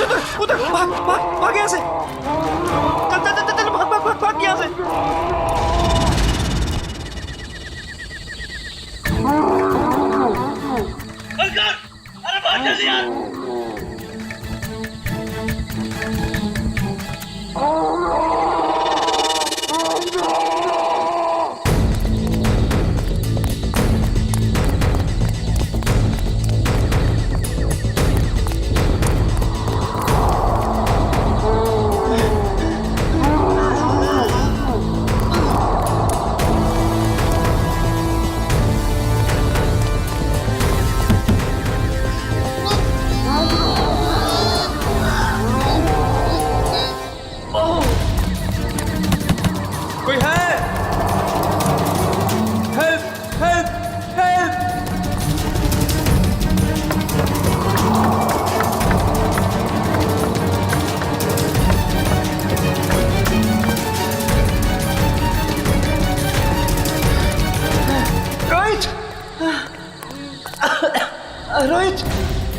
से उधर उधर भाग भाग भाग यहाँ से। चल चल चल चल भाग भाग भाग भाग यहाँ से। अरे भाग जल्दी यार। कोई है? Help help help. Rohit Rohit,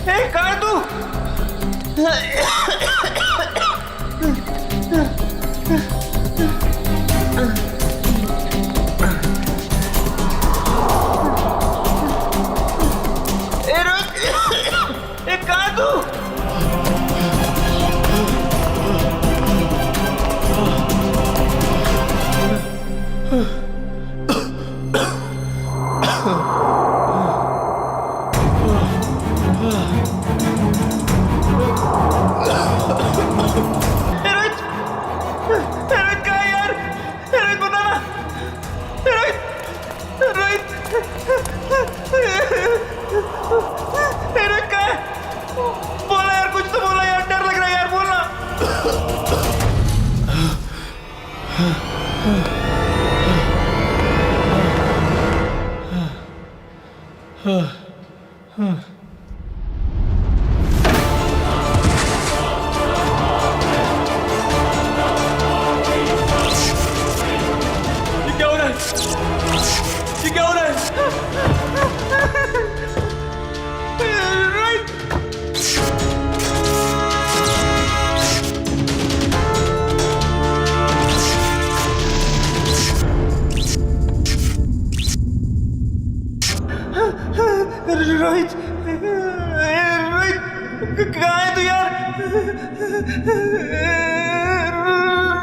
ए कहाँ है तू? ए रोहित, ए कहाँ है तू? बोला यार, कुछ तो बोला यार, डर लग रहा है यार, बोलना। ये क्या हो रहा है? ये क्या हो रहा है? रोहित, रोहित कहाँ है तू यार?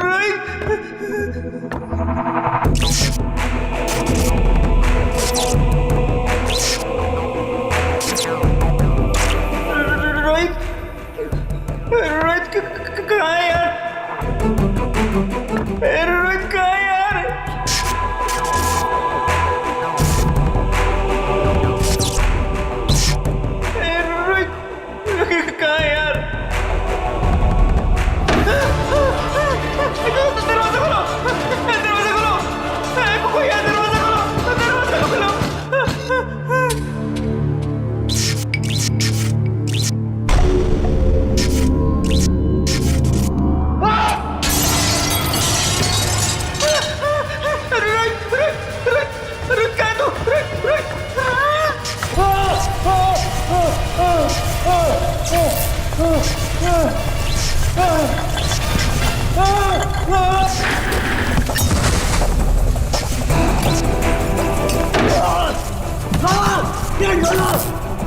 रोहित रोहित रोहित कहाँ है यार? रोहित कहाँ है यार? कहाँ है यार? दरवाजा खोलो, दरवाजा खोलो, कोई है? दरवाजा खोलो, दरवाजा खोलो।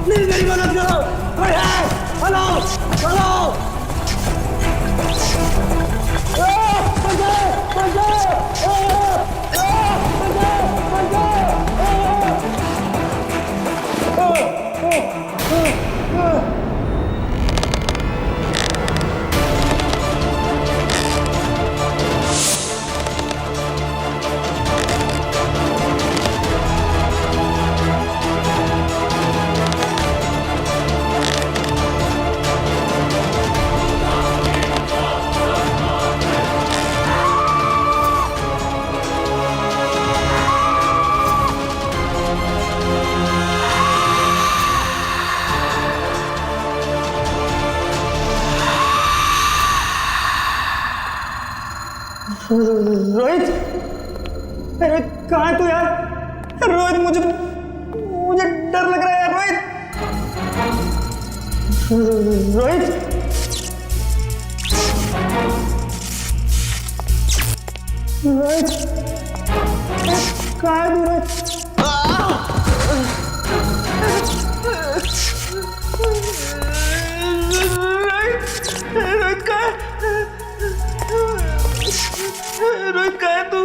प्लीज मेरी मदद करो, कोई है? हेलो हेलो, रोहित, रोहित कहाँ है तू यार? रोहित मुझे मुझे डर लग रहा है यार। रोहित रोहित रोहित, कहाँ है तू रोहित? रोहित कहाँ है? रोहित कहाँ है तू?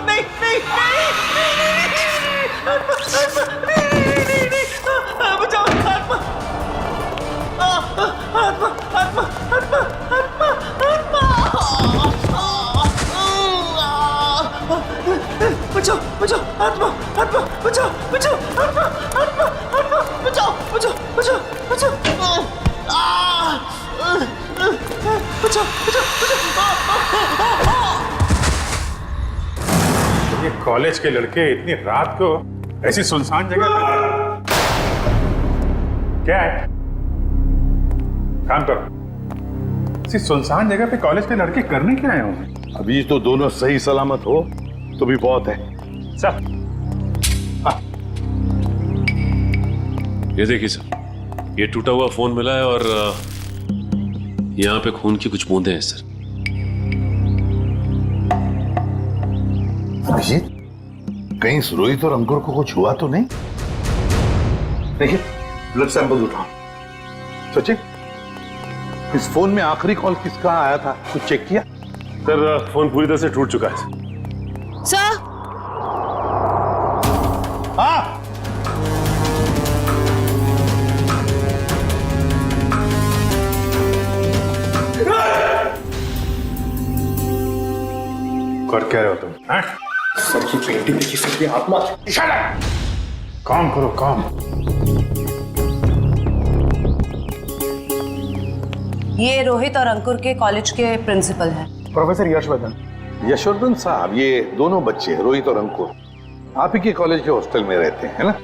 नहीं नहीं बचाओ आत्मा आत्मा आत्मा आत्मा आत्मा बचाओ बचाओ आत्मा आत्मा बचाओ बचाओ आत्मा आत्मा आत्मा बचाओ बचाओ बचाओ बचाओ बचाओ बचाओ ये कॉलेज के लड़के इतनी रात को ऐसी सुनसान जगह पर क्या है? काम करो। ऐसी सुनसान जगह पे कॉलेज के लड़के करने क्या आए होंगे? अभी तो दोनों सही सलामत हो तो भी बहुत है। सर ये देखिए सर, ये टूटा हुआ फोन मिला है और यहाँ पे खून की कुछ बूंदें हैं सर। अभिजीत, कहीं रोहित और अंकुर को कुछ हुआ तो नहीं? देखिए, ब्लड सैंपल उठाओ। सचिन, इस फोन में आखिरी कॉल किसका आया था, कुछ चेक किया? सर फोन पूरी तरह से टूट चुका है सर। हाँ, कर क्या रहे हो तुम? हाँ? सर की पेंटिंग देखी सकते आत्मा। काम करो काम। ये रोहित और अंकुर के कॉलेज के प्रिंसिपल हैं। प्रोफेसर यशवर्धन। यशवर्धन साहब, ये दोनों बच्चे रोहित और अंकुर आप ही के कॉलेज के हॉस्टल में रहते हैं, है ना?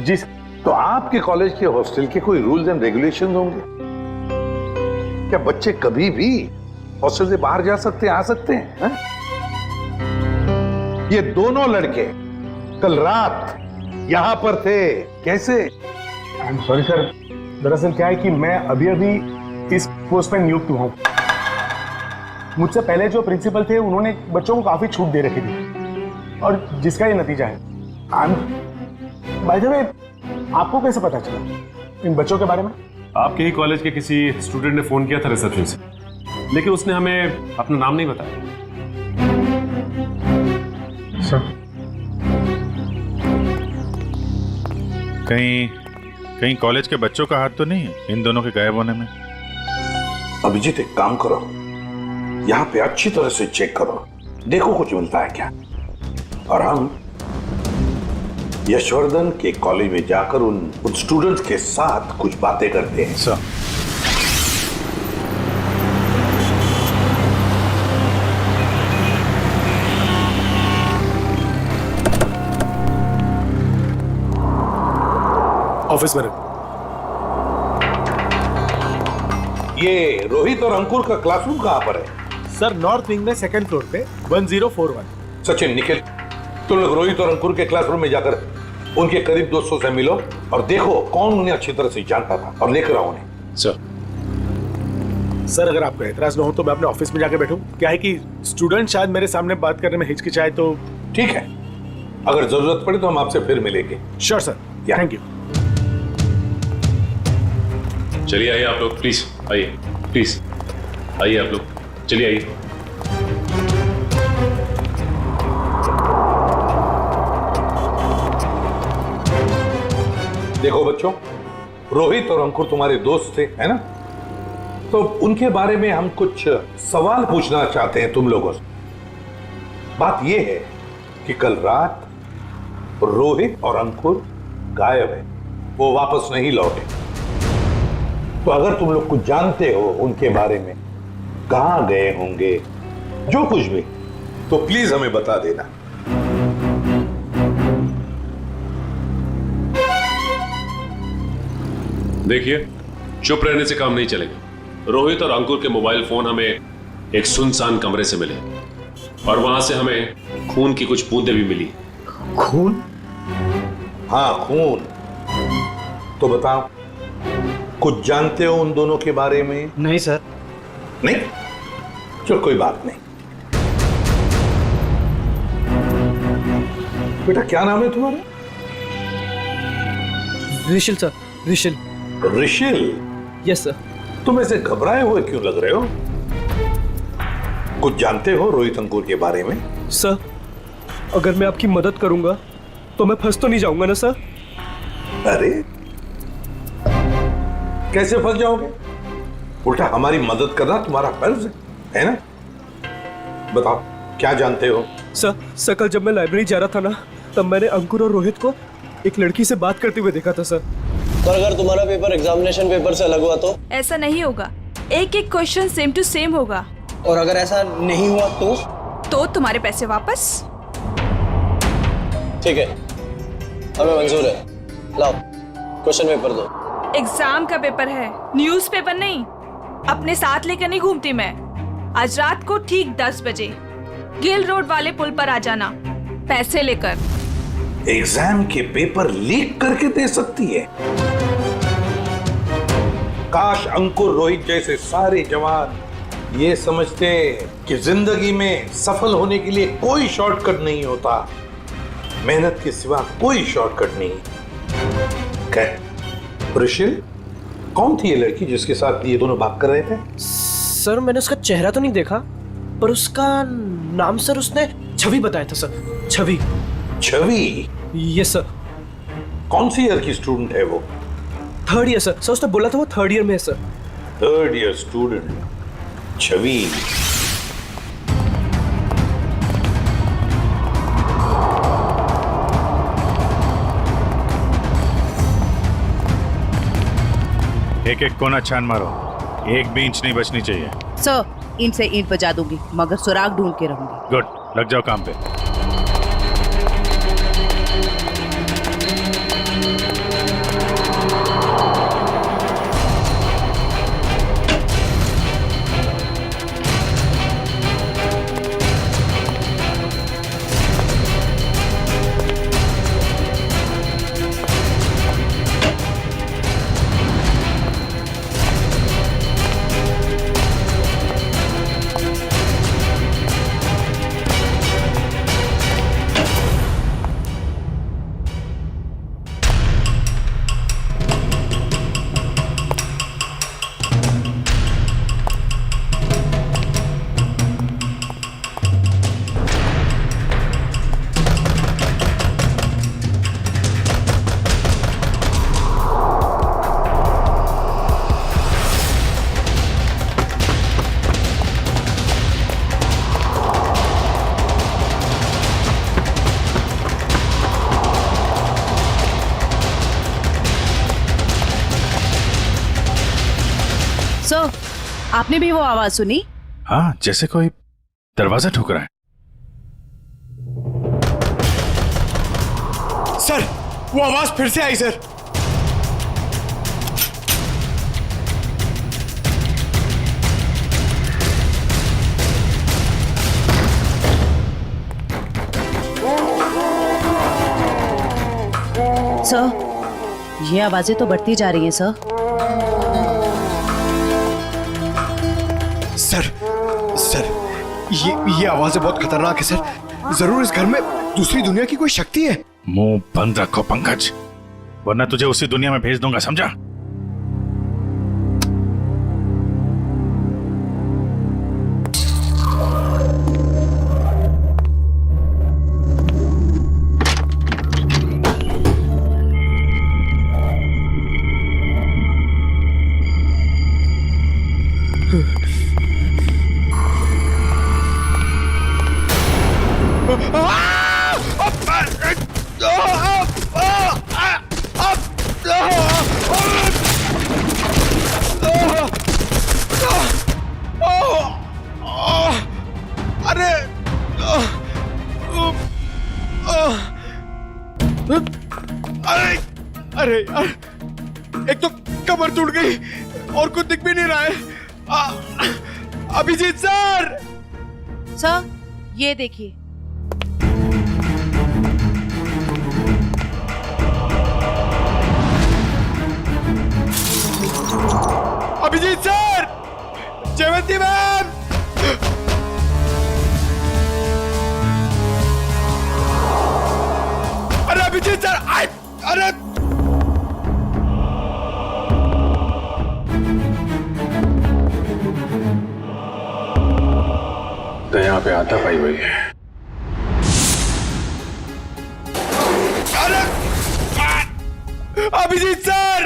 जी सर। तो आपके कॉलेज के हॉस्टल के कोई रूल्स एंड रेगुलेशंस होंगे क्या? बच्चे कभी भी हॉस्टल से बाहर जा सकते हैं, आ सकते हैं, है? ये दोनों लड़के कल रात यहां पर थे, कैसे? आई एम सॉरी सर, दरअसल क्या है कि मैं अभी अभी इस पोस्ट पर नियुक्त हुआ हूं। मुझसे पहले जो प्रिंसिपल थे उन्होंने बच्चों को काफी छूट दे रखी थी और जिसका ये नतीजा है। बाय द वे, आपको कैसे पता चला इन बच्चों के बारे में? आपके ही कॉलेज के किसी स्टूडेंट ने फोन किया था रिसेप्शन से, लेकिन उसने हमें अपना नाम नहीं बताया। सर कहीं कॉलेज के बच्चों का हाथ तो नहीं है इन दोनों के गायब होने में? अभिजीत, एक काम करो, यहाँ पे अच्छी तरह से चेक करो, देखो कुछ मिलता है क्या। और हम यशवर्धन के कॉलेज में जाकर उन स्टूडेंट्स के साथ कुछ बातें करते हैं। सर ऑफिस में। ये रोहित और अंकुर का क्लासरूम कहां पर है? सर नॉर्थ विंग में सेकंड फ्लोर पे 1041। सचिन, निखिल, तुम लोग रोहित और अंकुर के क्लासरूम में जाकर उनके करीब दोस्तों से मिलो और देखो कौन उन्हें अच्छी तरह से जानता था और लेकर आओ उन्हें। सर अगर आपका एतराज न हो तो मैं अपने ऑफिस में जाके बैठूं? क्या है कि स्टूडेंट शायद मेरे सामने बात करने में हिचकिचाए तो। ठीक है, अगर जरूरत पड़े तो हम आपसे फिर मिलेंगे। Sure sir, thank you. चलिए आइए आप लोग, प्लीज आइए, प्लीज आइए आप लोग, चलिए आइए। देखो बच्चों, रोहित और अंकुर तुम्हारे दोस्त थे, है ना? तो उनके बारे में हम कुछ सवाल पूछना चाहते हैं तुम लोगों से। बात यह है कि कल रात रोहित और अंकुर गायब है, वो वापस नहीं लौटे। तो अगर तुम लोग कुछ जानते हो उनके बारे में, कहां गए होंगे, जो कुछ भी, तो प्लीज हमें बता देना। देखिए, चुप रहने से काम नहीं चलेगा। रोहित और अंकुर के मोबाइल फोन हमें एक सुनसान कमरे से मिले और वहां से हमें खून की कुछ बूंदें भी मिली। खून? हाँ, खून। तो बताओ, कुछ जानते हो उन दोनों के बारे में? नहीं सर। नहीं? चलो कोई बात नहीं। बेटा क्या नाम है तुम्हारा? Rishil sir, Rishil. Rishil? Yes sir. तुम ऐसे घबराए हुए क्यों लग रहे हो? कुछ जानते हो रोहित अंकुर के बारे में? सर, अगर मैं आपकी मदद करूंगा तो मैं फंस तो नहीं जाऊंगा ना सर? अरे कैसे फंस जाओगे? उल्टा हमारी मदद करना तुम्हारा फर्ज है ना? बताओ क्या जानते हो? सर कल जब मैं लाइब्रेरी जा रहा था ना, तब मैंने अंकुर और रोहित को एक लड़की से बात करते हुए देखा था सर। पर अगर तुम्हारा पेपर एग्जामिनेशन पेपर से अलग हुआ तो? ऐसा नहीं होगा, एक एक क्वेश्चन सेम टू सेम होगा। और अगर ऐसा नहीं हुआ तो तुम्हारे पैसे वापस। ठीक है, हमें मंजूर है। लाओ क्वेश्चन पेपर दो। एग्जाम का पेपर है, न्यूज़पेपर नहीं। अपने साथ लेकर नहीं घूमती मैं। आज रात को ठीक 10 बजे गिल रोड वाले पुल पर आ जाना, पैसे लेकर। एग्जाम के पेपर लीक करके दे सकती है? काश अंकुर रोहित जैसे सारे जवान ये समझते कि जिंदगी में सफल होने के लिए कोई शॉर्टकट नहीं होता, मेहनत के सिवा कोई शॉर्टकट नहीं। खैर, ऋषिल, कौन थी ये लड़की जिसके साथ ये दोनों बात कर रहे थे? सर मैंने उसका चेहरा तो नहीं देखा, पर उसका नाम सर उसने छवि बताया था sir. Chhavi. Chhavi? Yes sir. कौन सी ईयर की स्टूडेंट है वो? 3rd year sir. सर उसने बोला था वो 3rd ईयर में है सर। 3rd ईयर स्टूडेंट छवि। एक एक कोना छान मारो, एक भी इंच नहीं बचनी चाहिए। सर, ईंट से ईंट बजा दूंगी, मगर सुराग ढूंढ के रहूंगी। गुड, लग जाओ काम पे। सर, आपने भी वो आवाज सुनी? हाँ, जैसे कोई दरवाजा ठोक रहा है। सर, वो आवाज फिर से आई सर। सर, ये आवाजें तो बढ़ती जा रही हैं सर। सर, ये आवाजें बहुत खतरनाक है सर। जरूर इस घर में दूसरी दुनिया की कोई शक्ति है। मुंह बंद रखो पंकज, वरना तुझे उसी दुनिया में भेज दूंगा, समझा? गई और कुछ दिख भी नहीं रहा है। अभिजीत सर! सर ये देखिए। अभिजीत सर! जयवंती मैम! अरे अभिजीत सर! अरे तो यहाँ पे आता पाई हुई है। अरे अभिजीत सर!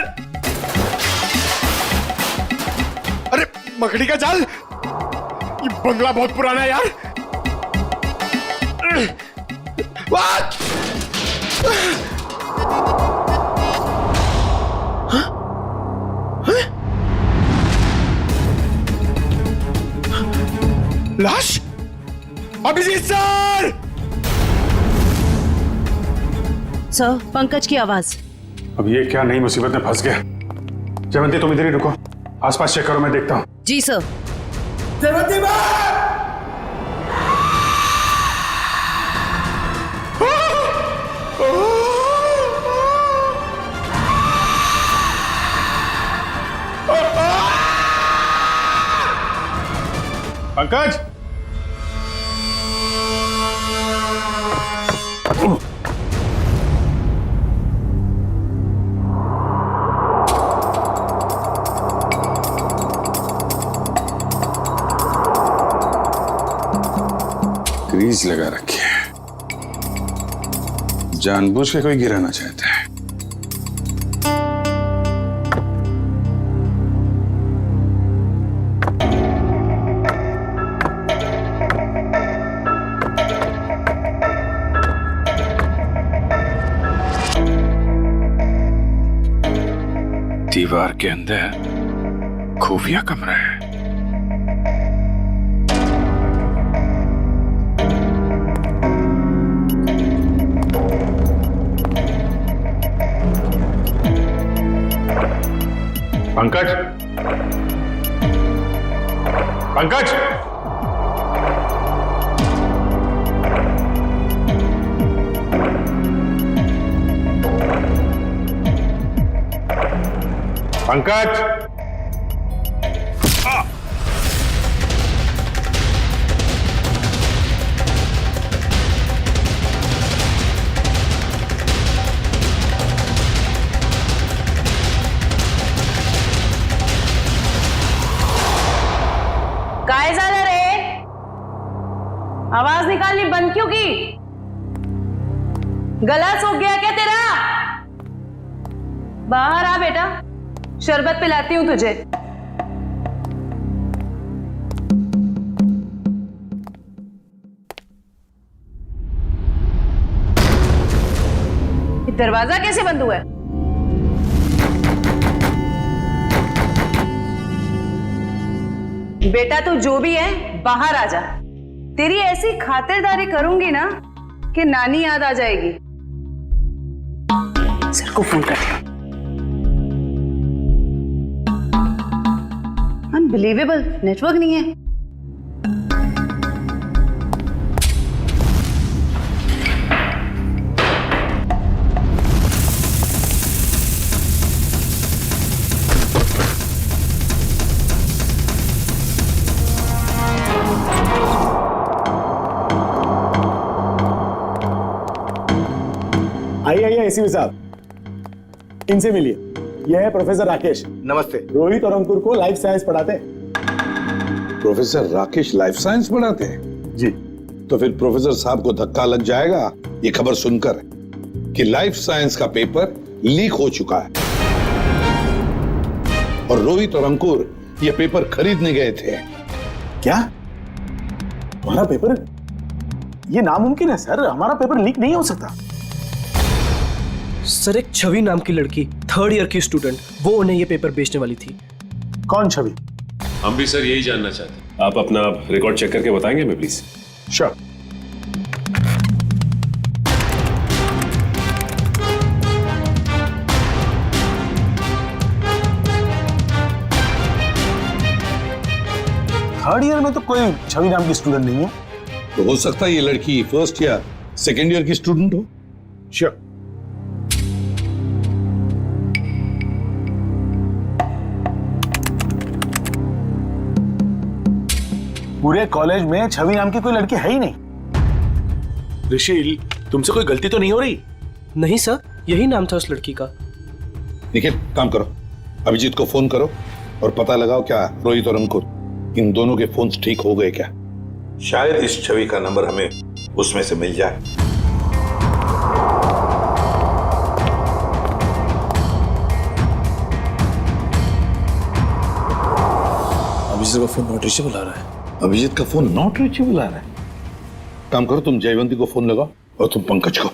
अरे मकड़ी का जाल! ये बंगला बहुत पुराना है यार। What? लाश? अभिजीत सर! सर पंकज की आवाज। अब ये क्या नई मुसीबत में फंस गया। जयवंती तुम इधर ही रुको, आसपास चेक करो, मैं देखता हूँ। जी सर। जयवंती पंकज! ग्रीस लगा रखी है, जानबूझ के कोई गिराना चाहता है। दीवार के अंदर खुफिया कमरा है। पंकज! पंकज! पंकज! काय झालं रे? आवाज निकालनी बंद क्यों की? गला सूख गया क्या तेरा? बाहर आ बेटा, शरबत पिलाती हूं तुझे। ये दरवाजा कैसे बंद हुआ है? बेटा तू जो भी है बाहर आ जा। तेरी ऐसी खातिरदारी करूंगी ना कि नानी याद आ जाएगी। सर को फोन कर दिया। अनबिलीवेबल, नेटवर्क नहीं है। आइए एसीपी साहब, इनसे मिलिए। यह है प्रोफेसर राकेश। नमस्ते। रोहित और अंकुर को लाइफ साइंस पढ़ाते हैं। प्रोफेसर राकेश लाइफ साइंस पढ़ाते हैं? जी। तो फिर प्रोफेसर साहब को धक्का लग जाएगा ये खबर सुनकर कि लाइफ साइंस का पेपर लीक हो चुका है और रोहित और अंकुर ये पेपर खरीदने गए थे। क्या? हमारा पेपर? ये नामुमकिन है सर, हमारा पेपर लीक नहीं हो सकता। सर एक छवि नाम की लड़की, 3rd ईयर की स्टूडेंट, वो उन्हें ये पेपर बेचने वाली थी। कौन छवि? हम भी सर यही जानना चाहते हैं। आप अपना रिकॉर्ड चेक करके बताएंगे हमें प्लीज? श्योर। थर्ड ईयर में तो कोई छवि नाम की स्टूडेंट नहीं है। तो हो सकता है ये लड़की फर्स्ट या सेकेंड ईयर की स्टूडेंट हो। श्योर। पूरे कॉलेज में छवि नाम की कोई लड़की है ही नहीं। ऋषि, तुमसे कोई गलती तो नहीं हो रही? नहीं सर, यही नाम था उस लड़की का। निखिल, काम करो, अभिजीत को फोन करो और पता लगाओ क्या रोहित और अंकुर इन दोनों के फोन ठीक हो गए क्या। शायद इस छवि का नंबर हमें उसमें से मिल जाए। अभिजीत का फोन नॉट रीचेबल आ रहा है। अभिजीत का फोन नॉट रीचेबल आ रहा है। काम करो, तुम जयवंती को फोन लगाओ और तुम पंकज को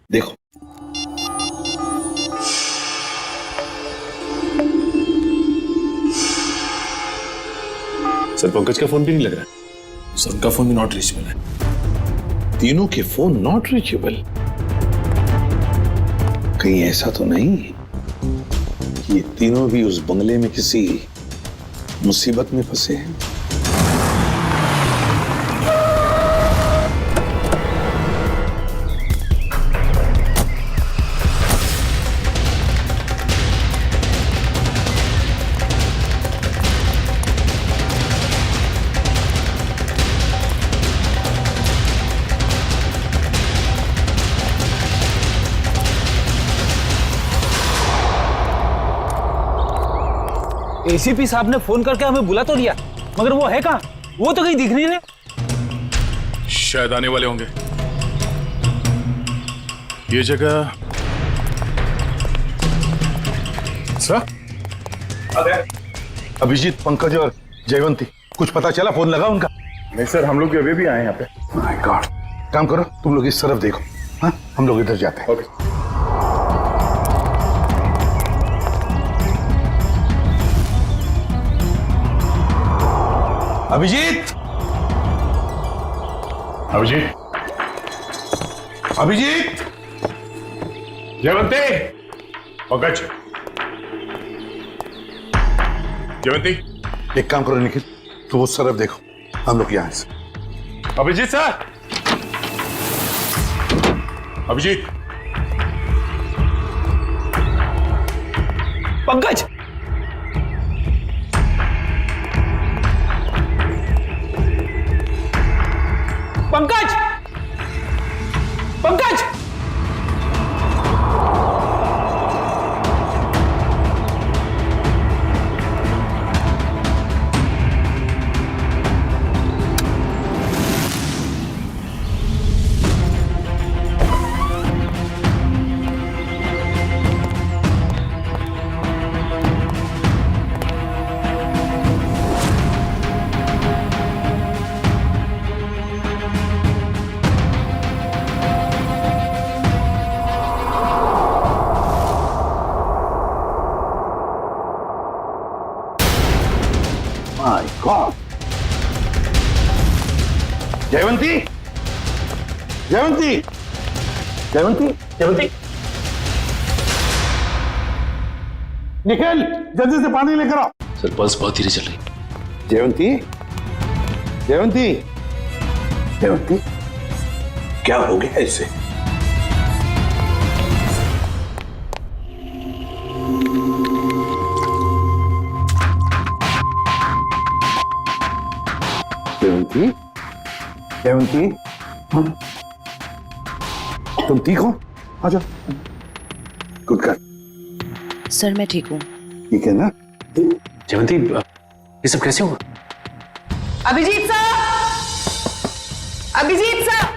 देखो। सर, पंकज का फोन भी नहीं लग रहा। सर, उनका फोन भी नॉट रीचेबल है। तीनों के फोन नॉट रीचेबल। कहीं ऐसा तो नहीं कि ये तीनों भी उस बंगले में किसी मुसीबत में फंसे हैं। एसीपी साहब ने फोन करके हमें बुला तो लिया, मगर वो है कहाँ? वो तो कहीं दिख नहीं रहे। शायद आने वाले होंगे। ये जगह सर, अभिजीत, पंकज और जयवंती, कुछ पता चला? फोन लगा उनका? नहीं सर, हम लोग अभी भी आए यहाँ पे। My God. काम करो, तुम लोग इस तरफ देखो, हाँ, हम लोग इधर जाते हैं। ओके। अभिजीत, अभिजीत, अभिजीत, जयवंती, पंकज, जयवंती। एक काम करो निखिल, तुम उस तरफ देखो, हम लोग यहाँ से। Abhijeet sir, Abhijeet, Pankaj, Pankaj, Pankaj, my god. Jayvanti, Jayvanti, Jayvanti, Jayvanti, Nikhil, जल्दी से पानी लेकर आओ। सर, पल्स बहुत धीरे चल रही। जयवंती, जयवंती, जयवंती, क्या हो गया इसे? जयवंती, जयवंती, तुम ठीक हो? आ जाओ। Good girl. सर, मैं ठीक हूँ। ठीक है ना? जयवंती, ये सब कैसे हुआ? Abhijeet sir, Abhijeet sir,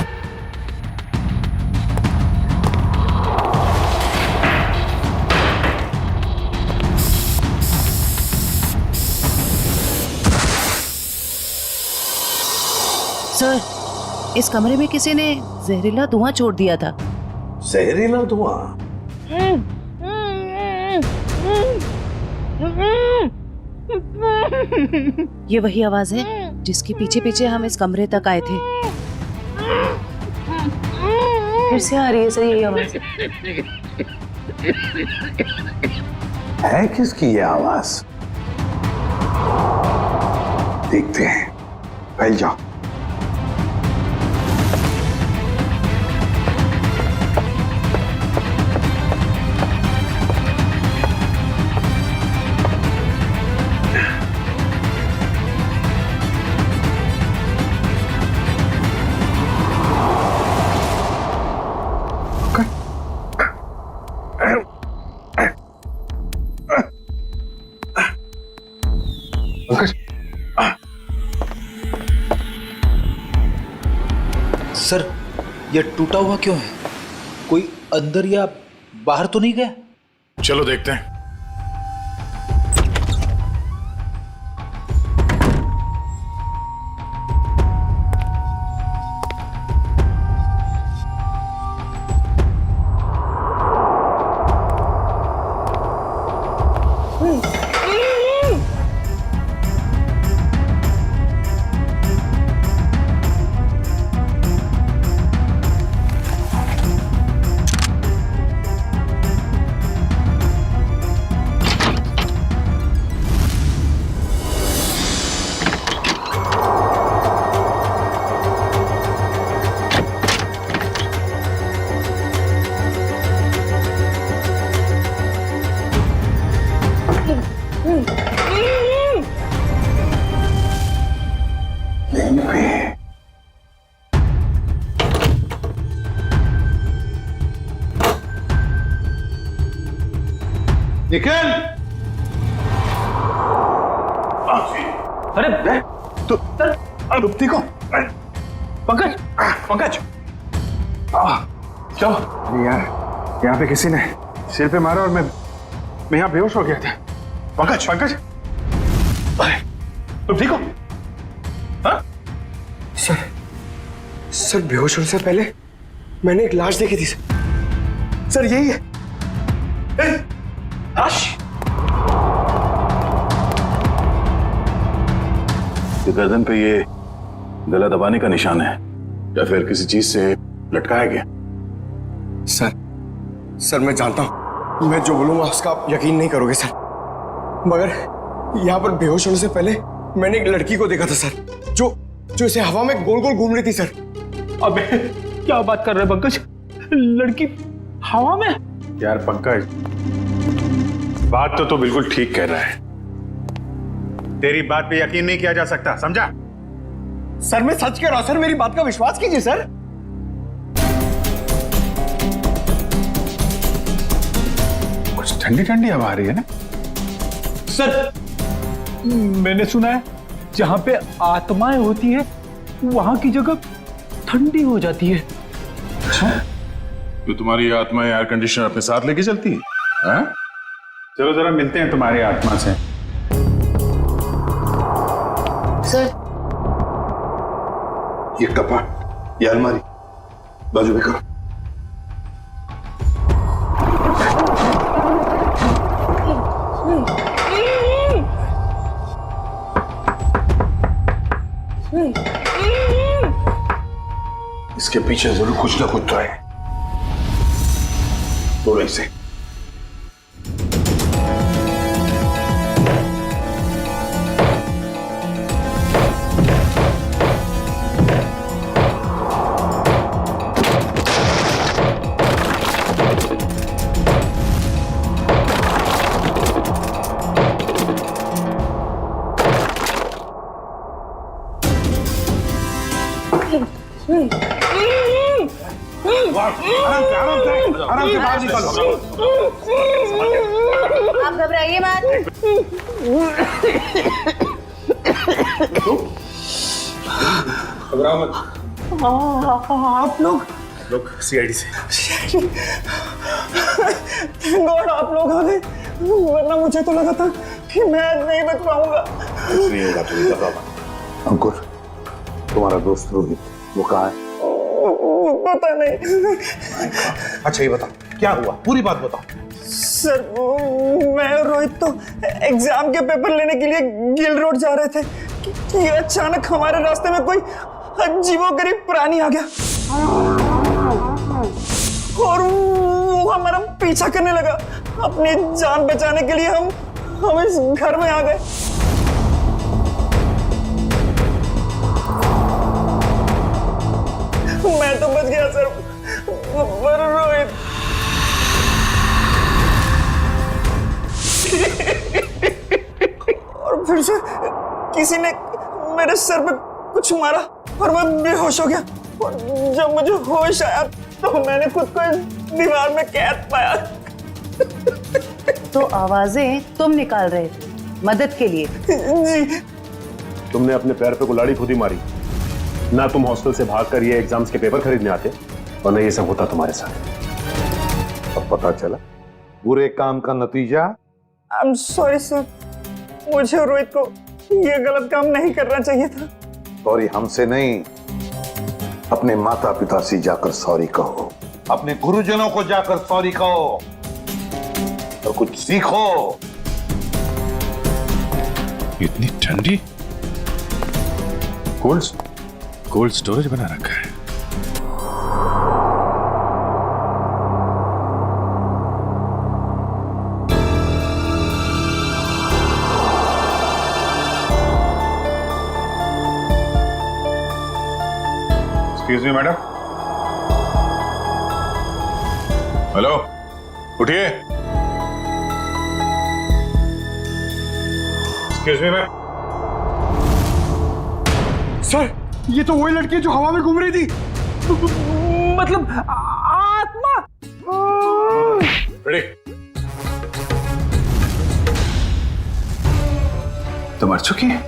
sir, इस कमरे में किसी ने जहरीला धुआं छोड़ दिया था। जहरीला धुआं? ये वही आवाज है जिसके पीछे पीछे हम इस कमरे तक आए थे। फिर से आ रही है सर यही आवाज। है किसकी ये आवाज? देखते हैं, फैल जाओ। सर, ये टूटा हुआ क्यों है? कोई अंदर या बाहर तो नहीं गया? चलो देखते हैं। निखिल, अरे तो रुपती को पंकज, पंकज, क्या यार, यहाँ पे किसी ने सिर पे मारा और मैं यहाँ बेहोश हो गया था। पंकज, पंकज, तुम ठीक हो? हाँ? सर बेहोश होने से पहले मैंने एक लाश देखी थी सर, यही है। लाश? ये गर्दन पे ये गला दबाने का निशान है या फिर किसी चीज से लटकाया गया? सर मैं जानता हूं, मैं जो बोलूंगा उसका आप यकीन नहीं करोगे सर, मगर यहाँ पर बेहोश होने से पहले मैंने एक लड़की को देखा था सर, जो इसे हवा में गोल गोल घूम रही थी सर। अबे क्या बात कर रहे हैं पंकज? लड़की हवा में? यार पंकज, बात तो तू बिल्कुल ठीक कह रहा है। तेरी बात पे यकीन नहीं किया जा सकता, समझा? सर मैं सच कह रहा हूं सर, मेरी बात का विश्वास कीजिए सर। कुछ ठंडी ठंडी हवा आ रही है ना? सर मैंने सुना है जहां पे आत्माएं होती है वहां की जगह ठंडी हो जाती है। तो तुम्हारी आत्मा एयर कंडीशनर अपने साथ लेके चलती है? हाँ? चलो जरा मिलते हैं तुम्हारी आत्मा से। सर, ये कपाट, ये अलमारी बाजू में करो। इसके पीछे जरूर कुछ ना कुछ तो है, तोड़ो इसे। आराम से बाहर निकलो। आप घबराइए मत। घबराओ मत। आप लोग सीआईडी से। गॉड आप लोग आ गए, वरना मुझे तो लगा था कि मैं आज नहीं बच पाऊंगा। नहीं होगा, तुम्हें घबराओ मत। अंकुर, तुम्हारा दोस्त रोहित वो कहाँ है? पता नहीं। अच्छा ये बताओ क्या हुआ, पूरी बात बताओ। सर मैं और रोहित तो एग्जाम के पेपर लेने के लिए गिल रोड जा रहे थे कि अचानक हमारे रास्ते में कोई अजीबोगरीब प्राणी आ गया और वो हमारा पीछा करने लगा। अपनी जान बचाने के लिए हम इस घर में आ गए। तो बच गया सर, पर रोहित और फिर से किसी ने मेरे सर पे कुछ मारा और मैं बेहोश हो गया। और जब मुझे होश आया तो मैंने खुद को इस दीवार में कैद पाया। तो आवाजें तुम निकाल रहे थे मदद के लिए? जी। तुमने अपने पैर पे कुल्हाड़ी खुद ही मारी। ना तुम हॉस्टल से भागकर ये एग्जाम्स के पेपर खरीदने आते और न ये सब होता तुम्हारे साथ। अब पता चला बुरे काम का नतीजा। आई एम सॉरी सर, मुझे और रोहित को ये गलत काम नहीं करना चाहिए था। सॉरी हमसे नहीं, अपने माता पिता से जाकर सॉरी कहो, अपने गुरुजनों को जाकर सॉरी कहो और कुछ सीखो। इतनी ठंडी कोल्ड स्टोरेज बना रखा है। Excuse me madam. हेलो, उठिए। Excuse me ma'am. सर, ये तो वही लड़की है जो हवा में घूम रही थी, मतलब आत्मा। रेडी? तो मर चुकी है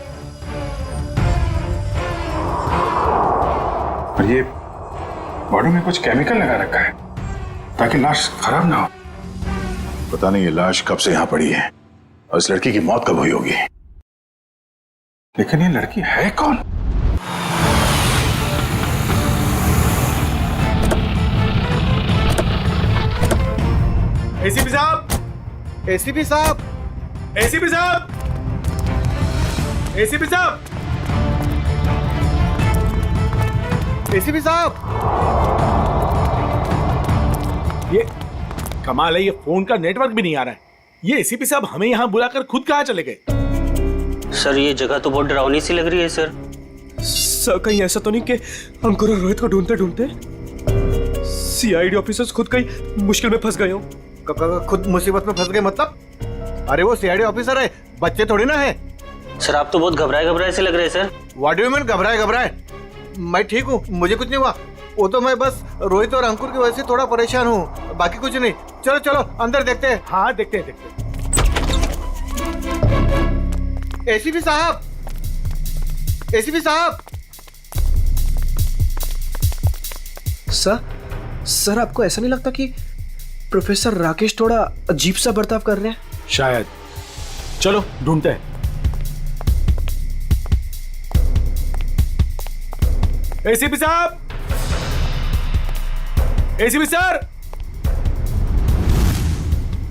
और ये बॉडी में कुछ केमिकल लगा रखा है ताकि लाश खराब ना हो। पता नहीं ये लाश कब से यहां पड़ी है और इस लड़की की मौत कब हुई होगी। लेकिन ये लड़की है कौन? एसीपी साहब, एसीपी साहब, एसीपी साहब, एसीपी साहब, एसीपी साहब। ये कमाल है, ये फोन का नेटवर्क भी नहीं आ रहा है। ये एसीपी साहब हमें यहाँ बुलाकर खुद कहाँ चले गए? सर ये जगह तो बहुत डरावनी सी लग रही है सर। सर कहीं ऐसा तो नहीं कि अंकुर और रोहित को ढूंढते ढूंढते सीआईडी ऑफिसर्स खुद कहीं मुश्किल में फंस गए हो? खुद मुसीबत में फंस गए मतलब? अरे वो सीआईडी ऑफिसर है, बच्चे थोड़ी ना है। सर आप तो बहुत घबराए से लग रहे हैं sir. What do you mean घबराए? मैं ठीक हूँ, मुझे कुछ नहीं हुआ। वो तो मैं बस रोहित और अंकुर की वजह से थोड़ा परेशान हूँ, बाकी कुछ नहीं। चलो चलो अंदर देखते हैं। हाँ देखते हैं। एसीपी साहब, एसीपी साहब। सर आपको ऐसा नहीं लगता कि प्रोफेसर राकेश थोड़ा अजीब सा बर्ताव कर रहे हैं? शायद। चलो ढूंढते हैं। एसीपी साहब, एसीपी सर,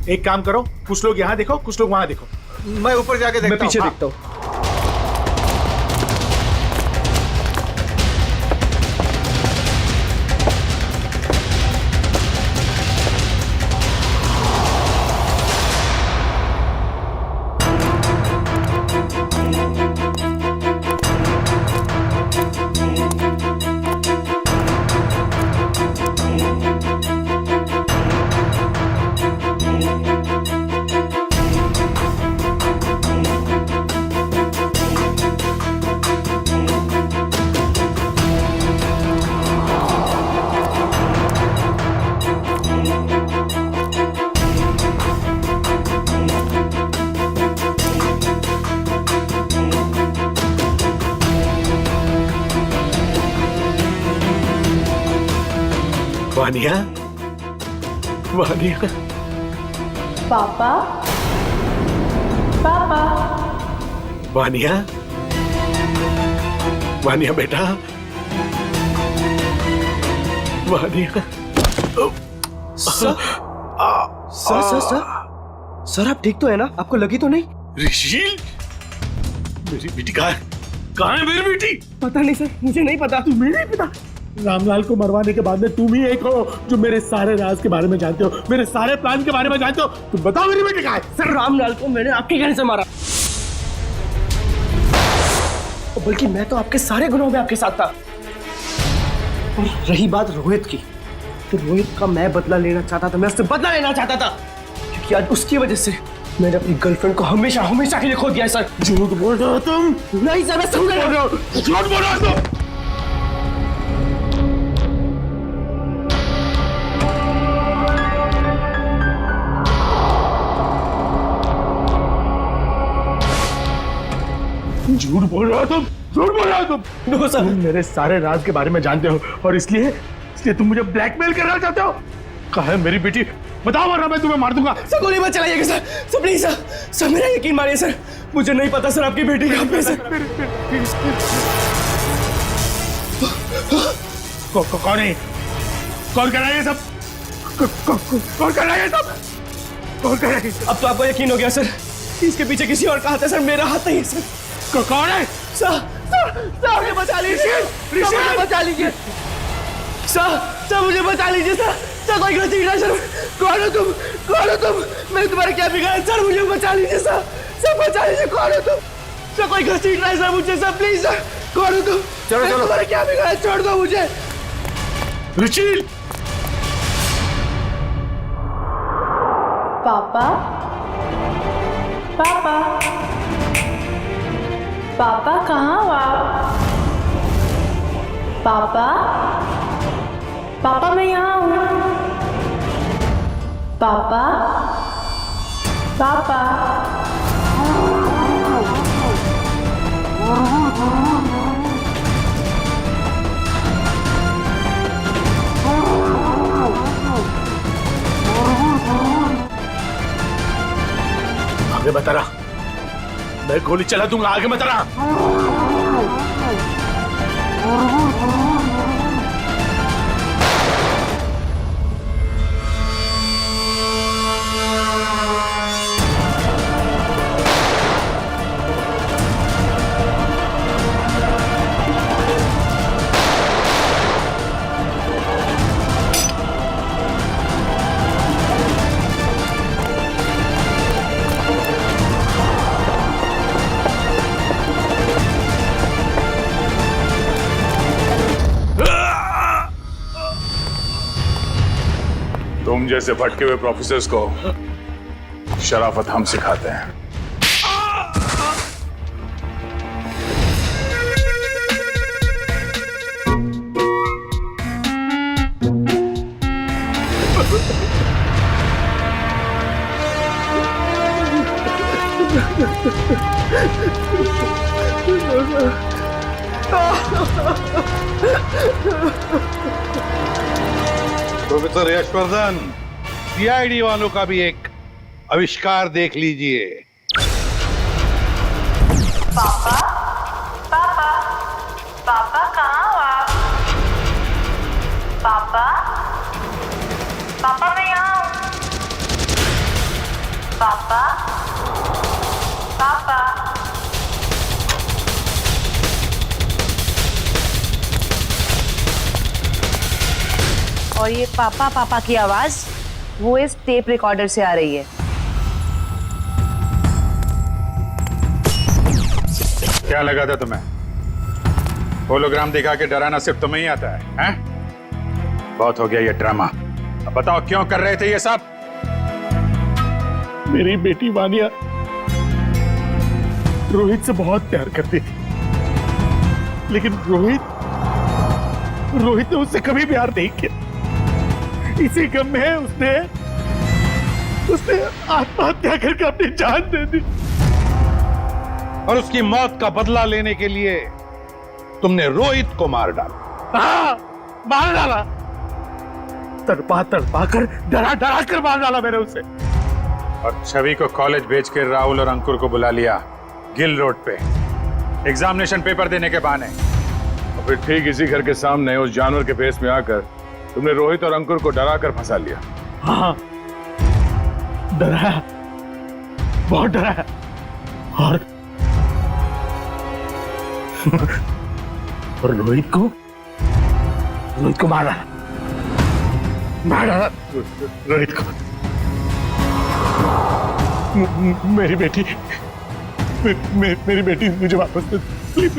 एक काम करो, कुछ लोग यहां देखो, कुछ लोग वहां देखो। मैं ऊपर जाके देखता हूं। मैं पीछे देखता हूं। वानिया, वानिया। पापा, पापा। वानिया, वानिया बेटा, वानिया। सर आप ठीक तो है ना? आपको लगी तो नहीं? ऋषि, मेरी बेटी कहाँ है मेरी बेटी? पता नहीं सर, मुझे नहीं पता। तुम्हें नहीं पता? रामलाल को मरवाने के बाद में तुम ही एक हो जो मेरे सारे राज के बारे में जानते हो, मेरे सारे प्लान के बारे में जानते हो। तुम बताओ मेरी बेटी कहाँ है? सर रामलाल को मैंने आपके कहने से मारा, बल्कि मैं तो आपके सारे गुनाहों में आपके साथ था। और रही बात रोहित की, तो रोहित का मैं बदला लेना चाहता था, मैं उससे बदला लेना चाहता था, क्योंकि आज उसकी वजह से मैंने अपनी गर्लफ्रेंड को हमेशा हमेशा के लिए खो दिया है सर। झूठ बोल रहे हो तुम। नहीं सर, मैं समझ रहा हूं, झूठ बोल रहे हो तुम। झूठ बोल रहे हो तुम, झूठ बोल रहे हो तुम। नो सर, तुम मेरे सारे राज के बारे में जानते हो और इसलिए तुम मुझे ब्लैकमेल करना चाहते हो। कहा है मेरी बेटी, बताओ वरना मैं तुम्हें मार दूंगा। सर गोली मत चलाइएगा sir, sir please sir, sir मेरा यकीन मानिए सर, मुझे नहीं पता सर आपकी बेटी कहाँ पे है सर। कौन है? कौन कर रहा है ये सब? कौन कर रहा है ये सब? कौन कर रहा है? अब तो आपको यकीन हो गया सर, इसके पीछे किसी और का हाथ है सर, मेरा हाथ नहीं है सर। कौन है? सर मुझे बचा लीजिए, मुझे बचा लीजिए सर, मुझे बचा लीजिए सर, कोई गलती नहीं सर। कौन हो तुम? कौन हो तुम? मैंने तुम्हारा क्या बिगाड़ा सर? मुझे बचा लीजिए सर, बचा लीजिए। कौन हो तुम? सर कोई गलती नहीं सर मुझे सर, प्लीज सर। कौन हो तुम? चलो तुम्हारा क्या बिगाड़ा? छोड़ दो मुझे। रुचिल, पापा, पापा, पापा कहाँ हो आप? पापा, पापा मैं यहाँ हूँ। पापा, पापा, आगे बता रहा, मैं गोली चला दूंगा। आगे बता रहा। तुम जैसे भटके हुए प्रोफेसर्स को शराफत हम सिखाते हैं। प्रोफेसर यशवर्धन, सीआईडी वालों का भी एक आविष्कार देख लीजिए। पापा, पापा, पापा कहाँ हो आप? पापा, पापा मैं यहाँ हूँ। पापा, पापा, और ये पापा पापा की आवाज वो इस टेप रिकॉर्डर से आ रही है। क्या लगा था तुम्हें? होलोग्राम दिखा के डराना सिर्फ तुम्हें ही आता है, हैं? बहुत हो गया ये ड्रामा। अब बताओ क्यों कर रहे थे ये सब? मेरी बेटी वानिया रोहित से बहुत प्यार करती थी, लेकिन रोहित ने उससे कभी प्यार नहीं किया। इसी गम में उसने आत्महत्या करके अपनी जान दे दी। और उसकी मौत का बदला लेने के लिए तुमने रोहित को मार डाला। हाँ, मार डाला। तड़पा कर डरा कर मार डाला मैंने उसे। और छवि को कॉलेज भेज के राहुल और अंकुर को बुला लिया गिल रोड पे एग्जामिनेशन पेपर देने के बहाने। और फिर ठीक इसी घर के सामने उस जानवर के फेस में आकर तुमने रोहित और अंकुर को डरा कर फंसा लिया। हाँ, डराया, बहुत डराया। और रोहित को मारा रोहित को। मेरी बेटी मेरी बेटी मुझे वापस दे दो प्लीज,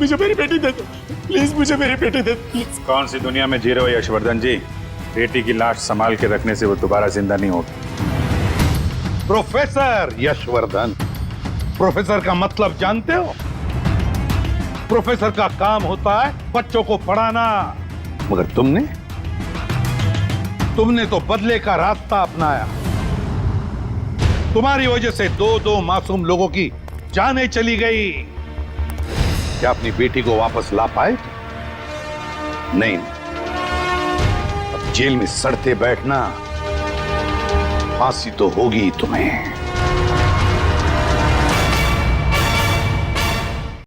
मुझे मेरी बेटी दे दो प्लीज, मुझे मेरी बेटी दे दो। कौन सी दुनिया में जी रहे हो यशवर्धन जी? बेटी की लाश संभाल के रखने से वो दोबारा जिंदा नहीं होगी। प्रोफेसर यशवर्धन, प्रोफेसर का मतलब जानते हो? प्रोफेसर का काम होता है बच्चों को पढ़ाना, मगर तुमने तो बदले का रास्ता अपनाया। तुम्हारी वजह से दो मासूम लोगों की जानें चली गई। क्या अपनी बेटी को वापस ला पाए? नहीं, अब जेल में सड़ते बैठना, फांसी तो होगी तुम्हें।